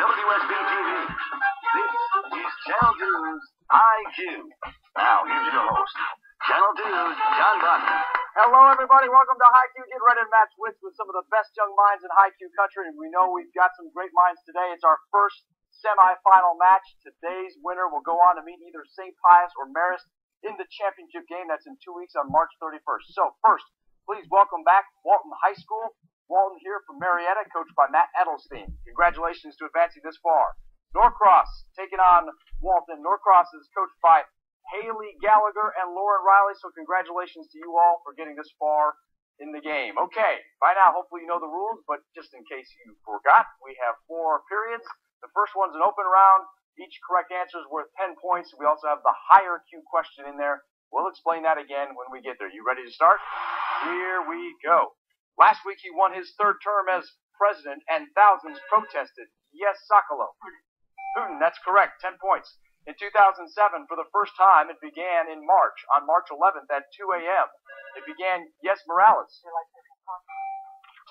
wsb-tv. This is Channel 2's IQ. Now, here's your host, Channel 2's John Button. Hello, everybody. Welcome to High Q. Get ready to match wits with some of the best young minds in High Q country. And we know we've got some great minds today. It's our first semifinal match. Today's winner will go on to meet either St. Pius or Marist in the championship game. That's in 2 weeks on March 31st. So first, please welcome back Walton High School. Walton here from Marietta, coached by Matt Edelstein. Congratulations to advancing this far. Norcross taking on Walton. Norcross is coached by Haley Gallagher and Lauren Riley, so congratulations to you all for getting this far in the game. Okay, by now hopefully you know the rules, but just in case you forgot, we have 4 periods. The first one's an open round. Each correct answer is worth 10 points. We also have the higher Q question in there. We'll explain that again when we get there. You ready to start? Here we go. Last week he won his 3rd term as president and thousands protested. Yes, Sokolow. Putin, that's correct. 10 points. In 2007, for the first time, it began in March, on March 11th at 2 a.m. It began, yes, Morales.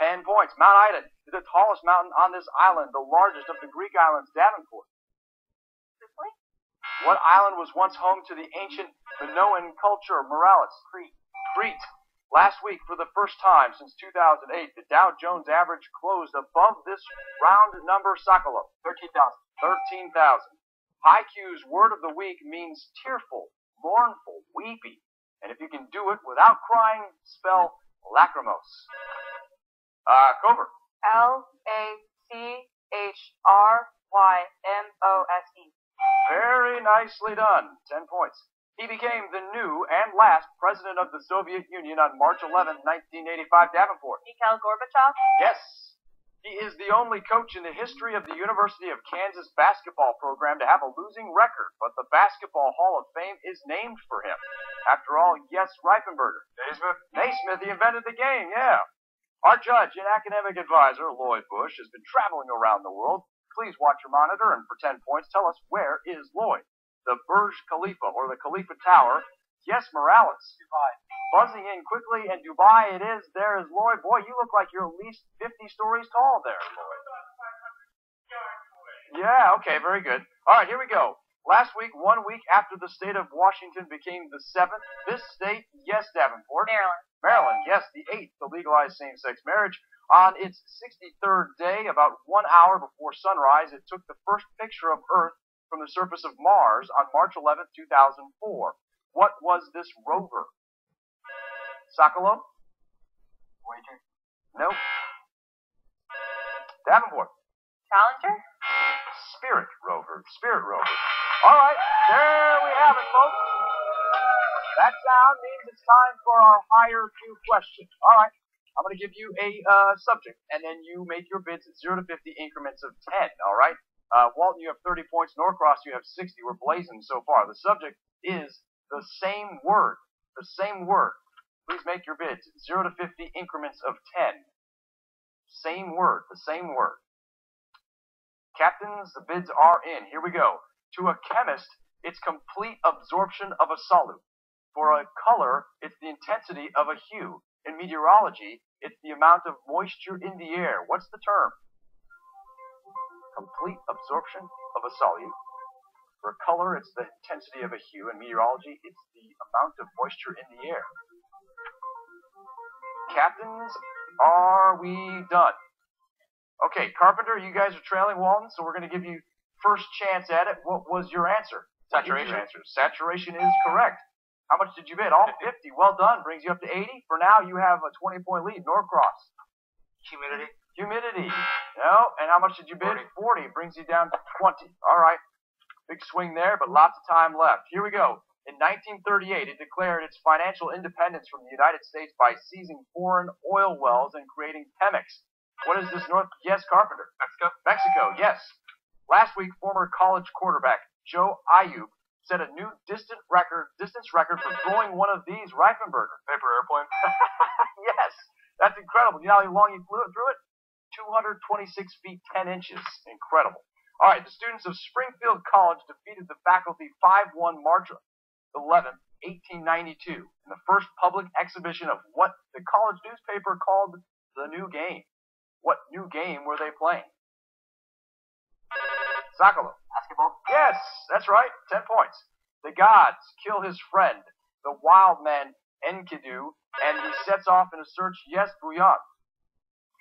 10 points. Mount Ida is the tallest mountain on this island, the largest of the Greek islands, Davenport. Sicily? What island was once home to the ancient Minoan culture, Morales? Crete. Last week, for the first time since 2008, the Dow Jones average closed above this round number, Sokolow. 13,000. 13,000. High Q's word of the week means tearful, mournful, weepy. And if you can do it without crying, spell lacrimose. Cover. Lachrymose. Very nicely done. 10 points. He became the new and last president of the Soviet Union on March 11, 1985, Davenport. Mikhail Gorbachev? Yes. He is the only coach in the history of the University of Kansas basketball program to have a losing record, but the Basketball Hall of Fame is named for him. After all, yes, Reifenberger. Naismith, he invented the game, yeah. Our judge and academic advisor, Lloyd Bush, has been traveling around the world. Please watch your monitor and for 10 points, tell us, where is Lloyd? The Burj Khalifa, or the Khalifa Tower. Yes, Morales. Dubai. Buzzing in quickly, and Dubai it is. There is Lloyd. Boy, you look like you're at least 50 stories tall there, Lloyd. Yeah, okay, very good. All right, here we go. Last week, 1 week after the state of Washington became the 7th, this state, yes, Davenport. Maryland, yes, the 8th to legalize same-sex marriage. On its 63rd day, about 1 hour before sunrise, it took the first picture of Earth from the surface of Mars on March 11, 2004. What was this rover? Sokolow? Voyager. Nope. Davenport? Challenger? Spirit rover. All right, there we have it, folks. That sound means it's time for our higher Q question. All right, I'm going to give you a subject, and then you make your bids at 0 to 50 increments of 10, all right? Walton, you have 30 points. Norcross, you have 60. We're blazing so far. The subject is the same word. The same word. Please make your bids. 0 to 50 increments of 10. Same word. The same word. Captains, the bids are in. Here we go. To a chemist, it's complete absorption of a solute. For a color, it's the intensity of a hue. In meteorology, it's the amount of moisture in the air. What's the term? Complete absorption of a solute. For a color, it's the intensity of a hue. In meteorology, it's the amount of moisture in the air. Captains, are we done? Okay, Carpenter, you guys are trailing Walton, so we're going to give you first chance at it. What was your answer? Saturation. Saturation is correct. How much did you bid? All 50. Well done. Brings you up to 80. For now, you have a 20-point lead. Norcross. Humidity. No. And how much did you bid? 40. Brings you down to 20. All right. Big swing there, but lots of time left. Here we go. In 1938, it declared its financial independence from the United States by seizing foreign oil wells and creating Pemex. What is this Yes, Carpenter. Mexico, yes. Last week, former college quarterback Joe Ayuk set a new distance record for throwing one of these Reifenberger. Paper airplane. Yes. That's incredible. You know how long he threw it? 226 feet 10 inches. Incredible. All right, the students of Springfield College defeated the faculty 5-1 March 11th, 1892, in the first public exhibition of what the college newspaper called the new game. What new game were they playing? Sakalo. Basketball. Yes, that's right. 10 points. The gods kill his friend, the wild man Enkidu, and he sets off in a search. Yes, Bouillon.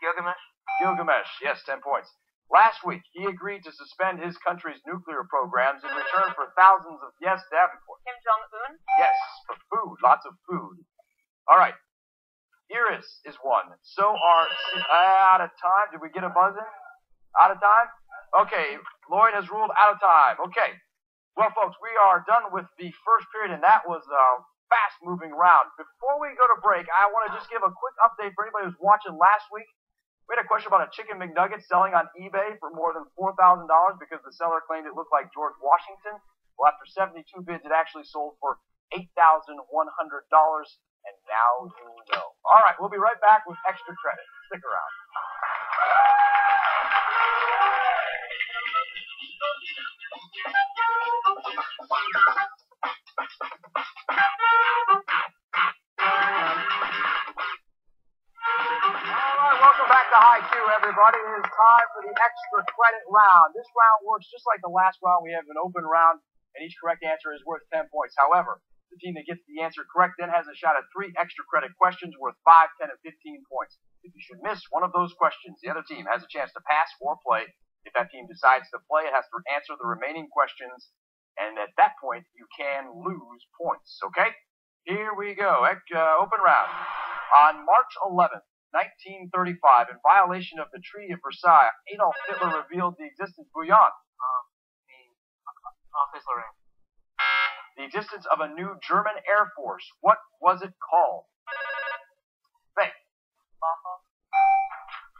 Gilgamesh. Gilgamesh. Yes, 10 points. Last week, he agreed to suspend his country's nuclear programs in return for thousands of yes, Davenport. Kim Jong-un. Yes, for food. Lots of food. All right. Here is one. So are out of time. Did we get a buzz in? Out of time? Okay. Lloyd has ruled out of time. Okay. Well, folks, we are done with the first period, and that was a fast-moving round. Before we go to break, I want to just give a quick update for anybody who's watching last week. We had a question about a chicken McNugget selling on eBay for more than $4,000 because the seller claimed it looked like George Washington. Well, after 72 bids, it actually sold for $8,100, and now you know. All right, we'll be right back with extra credit. Stick around. High Q, everybody. It is time for the extra credit round. This round works just like the last round. We have an open round, and each correct answer is worth 10 points. However, the team that gets the answer correct then has a shot at 3 extra credit questions worth 5, 10, and 15 points. If you should miss one of those questions, the other team has a chance to pass or play. If that team decides to play, it has to answer the remaining questions, and at that point, you can lose points. Okay? Here we go. Open round. On March 11th, 1935, in violation of the Treaty of Versailles, Adolf Hitler revealed the existence, Bouillon. The existence of a new German Air Force. What was it called? Faye.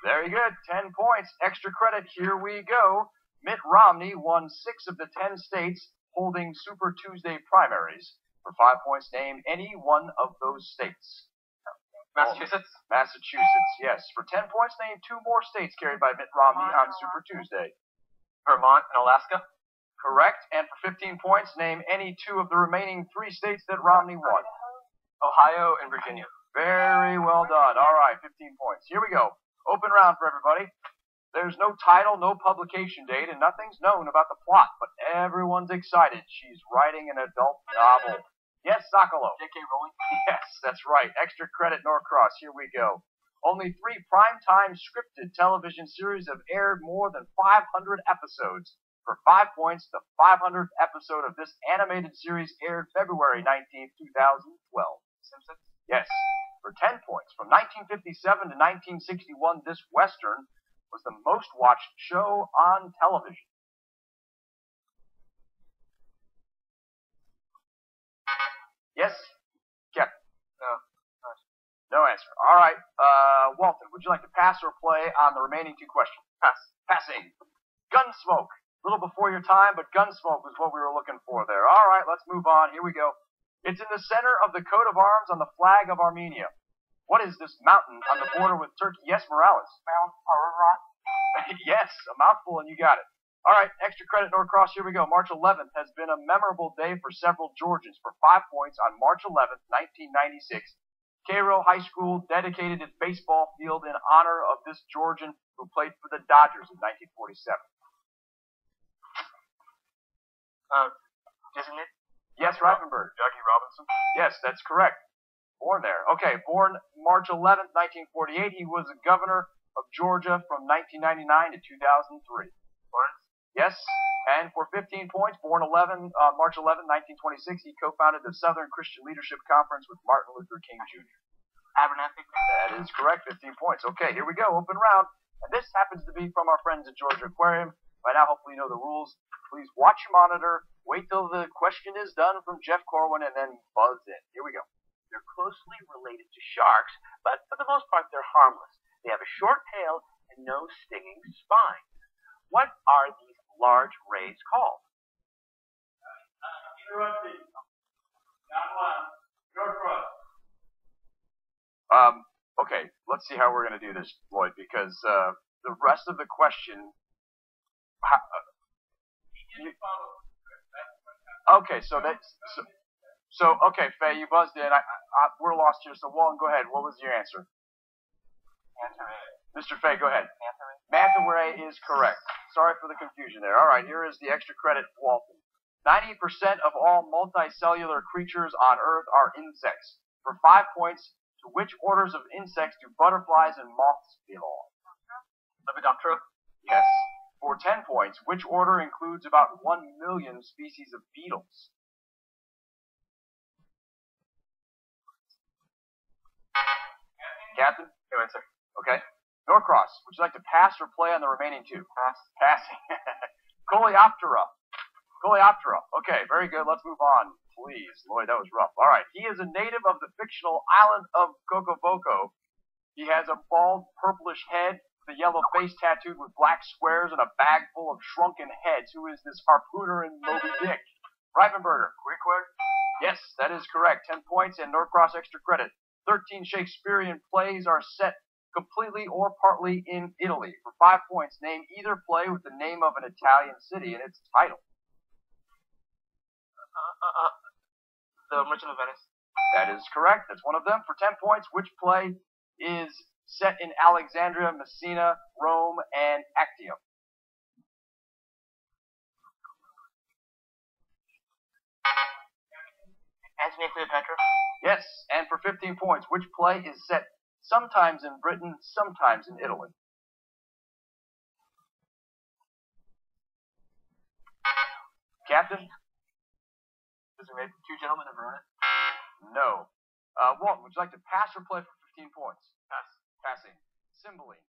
Very good. 10 points. Extra credit. Here we go. Mitt Romney won 6 of the 10 states holding Super Tuesday primaries. For 5 points, name any one of those states. Massachusetts. Massachusetts, yes. For 10 points, name 2 more states carried by Mitt Romney on Super Tuesday. Vermont and Alaska. Correct. And for 15 points, name any 2 of the remaining 3 states that Romney won. Ohio and Virginia. Very well done. All right, 15 points. Here we go. Open round for everybody. There's no title, no publication date, and nothing's known about the plot, but everyone's excited. She's writing an adult novel. Yes, Sakalo. J.K. Rowling. Yes, that's right. Extra credit, Norcross. Here we go. Only 3 primetime scripted television series have aired more than 500 episodes. For 5 points, the 500th episode of this animated series aired February 19th, 2012. Simpsons. Yes. For 10 points, from 1957 to 1961, this Western was the most watched show on television. Yes? Captain? No answer. All right. Walton, would you like to pass or play on the remaining 2 questions? Pass. Passing. Gunsmoke. A little before your time, but Gunsmoke was what we were looking for there. All right, let's move on. Here we go. It's in the center of the coat of arms on the flag of Armenia. What is this mountain on the border with Turkey? Yes, Morales. Mount Ararat. Yes, a mouthful, and you got it. All right, extra credit, Norcross. Here we go. March 11th has been a memorable day for several Georgians. For 5 points, on March 11th, 1996, Cairo High School dedicated its baseball field in honor of this Georgian who played for the Dodgers in 1947. Isn't it? Yes, Reifenberg. Jackie Robinson. Yes, that's correct. Born there. Okay, born March 11th, 1948. He was the governor of Georgia from 1999 to 2003. Lawrence. Yes, and for 15 points, born March 11, 1926, he co-founded the Southern Christian Leadership Conference with Martin Luther King Jr. Abernathy. That is correct, 15 points. Okay, here we go, open round. And this happens to be from our friends at Georgia Aquarium. By now, hopefully you know the rules. Please watch your monitor, wait till the question is done from Jeff Corwin, and then buzz in. Here we go. They're closely related to sharks, but for the most part, they're harmless. They have a short tail and no stinging spines. What are these large rays called? Interrupted. Not one. Norcross. Okay, let's see how we're going to do this, Lloyd, because the rest of the question... okay, so that's... So, okay, Faye, you buzzed in. We're lost here, so Walton, go ahead. What was your answer? Answer A. Mr. Fay, go ahead. Manta ray is correct. Sorry for the confusion there. All right, here is the extra credit, Walton. 90% of all multicellular creatures on Earth are insects. For 5 points, to which orders of insects do butterflies and moths belong? Lepidoptera. Yes. For 10 points, which order includes about 1 million species of beetles? Captain? No answer. Okay. Norcross, would you like to pass or play on the remaining two? Pass. Passing. Coleoptera. Coleoptera. Okay, very good. Let's move on. Please. Lloyd, that was rough. All right. He is a native of the fictional island of Cocoboco. He has a bald, purplish head, the yellow face tattooed with black squares, and a bag full of shrunken heads. Who is this harpooner in Moby Dick? Reifenberger. Queequeg. Yes, that is correct. 10 points and Norcross extra credit. 13 Shakespearean plays are set completely or partly in Italy. For 5 points, name either play with the name of an Italian city and its title. The Merchant of Venice. That is correct. That's one of them. For 10 points, which play is set in Alexandria, Messina, Rome, and Actium? Antony and Cleopatra. Yes, and for 15 points, which play is set sometimes in Britain, sometimes in Italy? Captain? Does it make Two Gentlemen of Verona? No. Walton, would you like to pass or play for 15 points? Pass. Passing. Cymbeline.